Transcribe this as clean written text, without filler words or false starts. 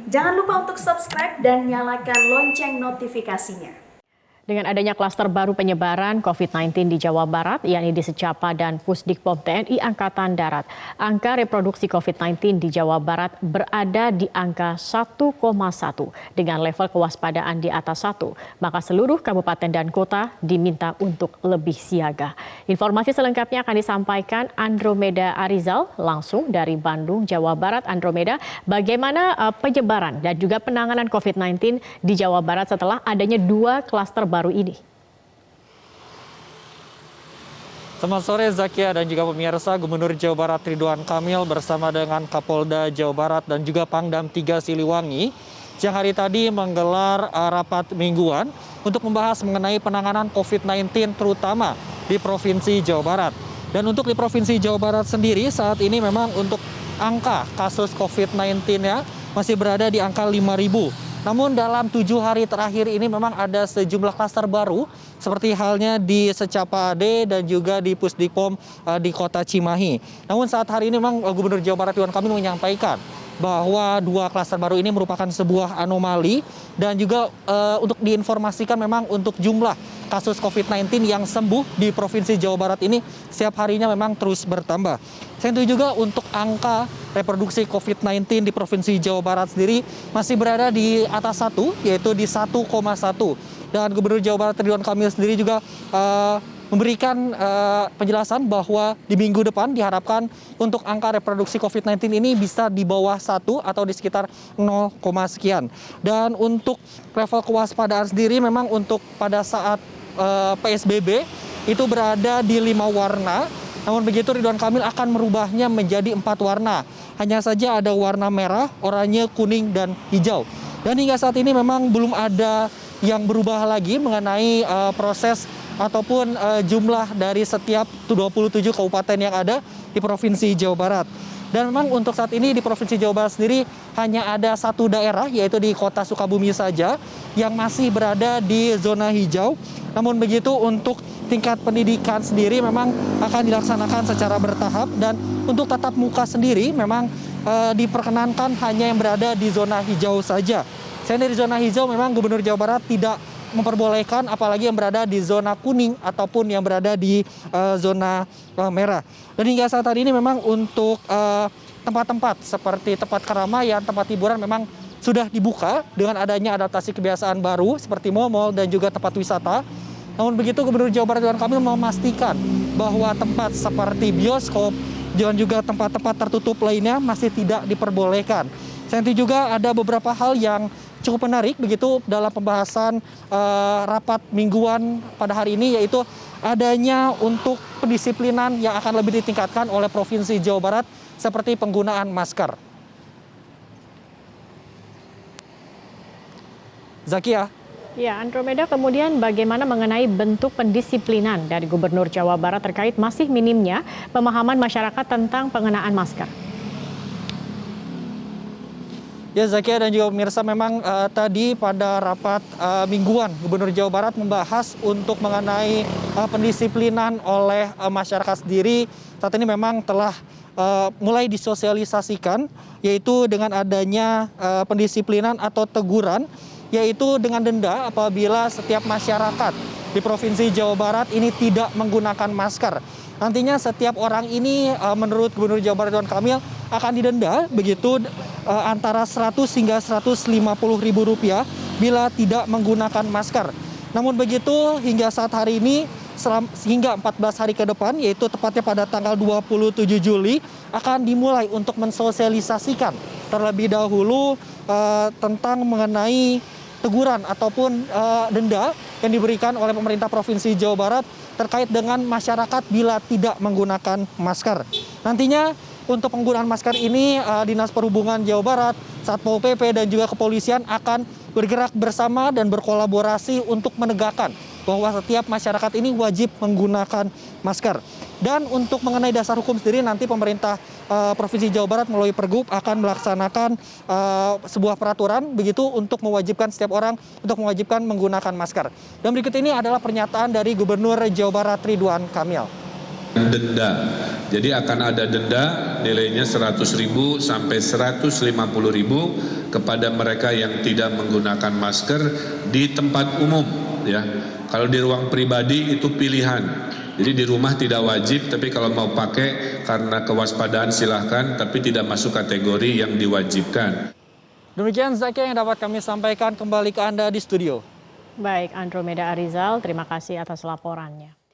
Jangan lupa untuk subscribe dan nyalakan lonceng notifikasinya. Dengan adanya klaster baru penyebaran COVID-19 di Jawa Barat, yakni di Secapa dan Pusdikpom TNI Angkatan Darat, angka reproduksi COVID-19 di Jawa Barat berada di angka 1,1 dengan level kewaspadaan di atas 1. Maka seluruh kabupaten dan kota diminta untuk lebih siaga. Informasi selengkapnya akan disampaikan Andromeda Arizal langsung dari Bandung, Jawa Barat. Andromeda, bagaimana penyebaran dan juga penanganan COVID-19 di Jawa Barat setelah adanya 2 klaster baru ini? Selamat sore Zakia dan juga pemirsa. Gubernur Jawa Barat Ridwan Kamil bersama dengan Kapolda Jawa Barat dan juga Pangdam 3 Siliwangi siang hari tadi menggelar rapat mingguan untuk membahas mengenai penanganan COVID-19 terutama di Provinsi Jawa Barat. Dan untuk di Provinsi Jawa Barat sendiri saat ini memang untuk angka kasus COVID-19-nya masih berada di angka 5.000. Namun dalam 7 hari terakhir ini memang ada sejumlah klaster baru seperti halnya di Secapa AD dan juga di Pusdikpom di Kota Cimahi. Namun saat hari ini memang Gubernur Jawa Barat Ridwan Kamil menyampaikan bahwa 2 klaster baru ini merupakan sebuah anomali dan juga untuk diinformasikan memang untuk jumlah kasus COVID-19 yang sembuh di Provinsi Jawa Barat ini setiap harinya memang terus bertambah. Selain itu juga untuk angka reproduksi COVID-19 di Provinsi Jawa Barat sendiri masih berada di atas 1, yaitu di 1,1. Dan Gubernur Jawa Barat Ridwan Kamil sendiri juga memberikan penjelasan bahwa di minggu depan diharapkan untuk angka reproduksi COVID-19 ini bisa di bawah 1 atau di sekitar 0, sekian. Dan untuk level kewaspadaan sendiri memang untuk pada saat PSBB itu berada di 5 warna. Namun begitu Ridwan Kamil akan merubahnya menjadi 4 warna. Hanya saja ada warna merah, oranye, kuning, dan hijau. Dan hingga saat ini memang belum ada yang berubah lagi mengenai proses ataupun jumlah dari setiap 27 kabupaten yang ada di Provinsi Jawa Barat. Dan memang untuk saat ini di Provinsi Jawa Barat sendiri hanya ada 1 daerah, yaitu di Kota Sukabumi saja yang masih berada di zona hijau. Namun begitu untuk tingkat pendidikan sendiri memang akan dilaksanakan secara bertahap, dan untuk tatap muka sendiri memang diperkenankan hanya yang berada di zona hijau saja. Selain dari zona hijau memang Gubernur Jawa Barat tidak memperbolehkan apalagi yang berada di zona kuning ataupun yang berada di zona merah. Dan hingga saat ini memang untuk tempat-tempat seperti tempat keramaian, tempat hiburan memang sudah dibuka dengan adanya adaptasi kebiasaan baru seperti mal-mal dan juga tempat wisata. Namun begitu Gubernur Jawa Barat Ridwan Kamil memastikan bahwa tempat seperti bioskop dan juga tempat-tempat tertutup lainnya masih tidak diperbolehkan. Selain itu juga ada beberapa hal yang cukup menarik begitu dalam pembahasan rapat mingguan pada hari ini, yaitu adanya untuk pendisiplinan yang akan lebih ditingkatkan oleh Provinsi Jawa Barat seperti penggunaan masker. Zakia. Ya, Andromeda, kemudian bagaimana mengenai bentuk pendisiplinan dari Gubernur Jawa Barat terkait masih minimnya pemahaman masyarakat tentang pengenaan masker? Ya Zakia dan juga pemirsa, memang tadi pada rapat mingguan Gubernur Jawa Barat membahas untuk mengenai pendisiplinan oleh masyarakat sendiri. Saat ini memang telah mulai disosialisasikan, yaitu dengan adanya pendisiplinan atau teguran, yaitu dengan denda apabila setiap masyarakat di Provinsi Jawa Barat ini tidak menggunakan masker. Nantinya setiap orang ini menurut Gubernur Jawa Barat Ridwan Kamil akan didenda begitu antara 100 hingga 150 ribu rupiah bila tidak menggunakan masker. Namun begitu hingga saat hari ini hingga 14 hari ke depan, yaitu tepatnya pada tanggal 27 Juli akan dimulai untuk mensosialisasikan terlebih dahulu tentang mengenai teguran ataupun denda yang diberikan oleh pemerintah Provinsi Jawa Barat terkait dengan masyarakat bila tidak menggunakan masker. Nantinya untuk penggunaan masker ini Dinas Perhubungan Jawa Barat, Satpol PP dan juga kepolisian akan bergerak bersama dan berkolaborasi untuk menegakkan bahwa setiap masyarakat ini wajib menggunakan masker. Dan untuk mengenai dasar hukum sendiri, nanti pemerintah Provinsi Jawa Barat melalui Pergub akan melaksanakan sebuah peraturan begitu untuk mewajibkan setiap orang untuk mewajibkan menggunakan masker. Dan berikut ini adalah pernyataan dari Gubernur Jawa Barat Ridwan Kamil. Denda. Jadi akan ada denda nilainya 100.000 sampai 150.000 kepada mereka yang tidak menggunakan masker di tempat umum ya. Kalau di ruang pribadi itu pilihan. Jadi di rumah tidak wajib, tapi kalau mau pakai karena kewaspadaan silahkan, tapi tidak masuk kategori yang diwajibkan. Demikian Zakia yang dapat kami sampaikan, kembali ke Anda di studio. Baik, Andromeda Arizal, terima kasih atas laporannya.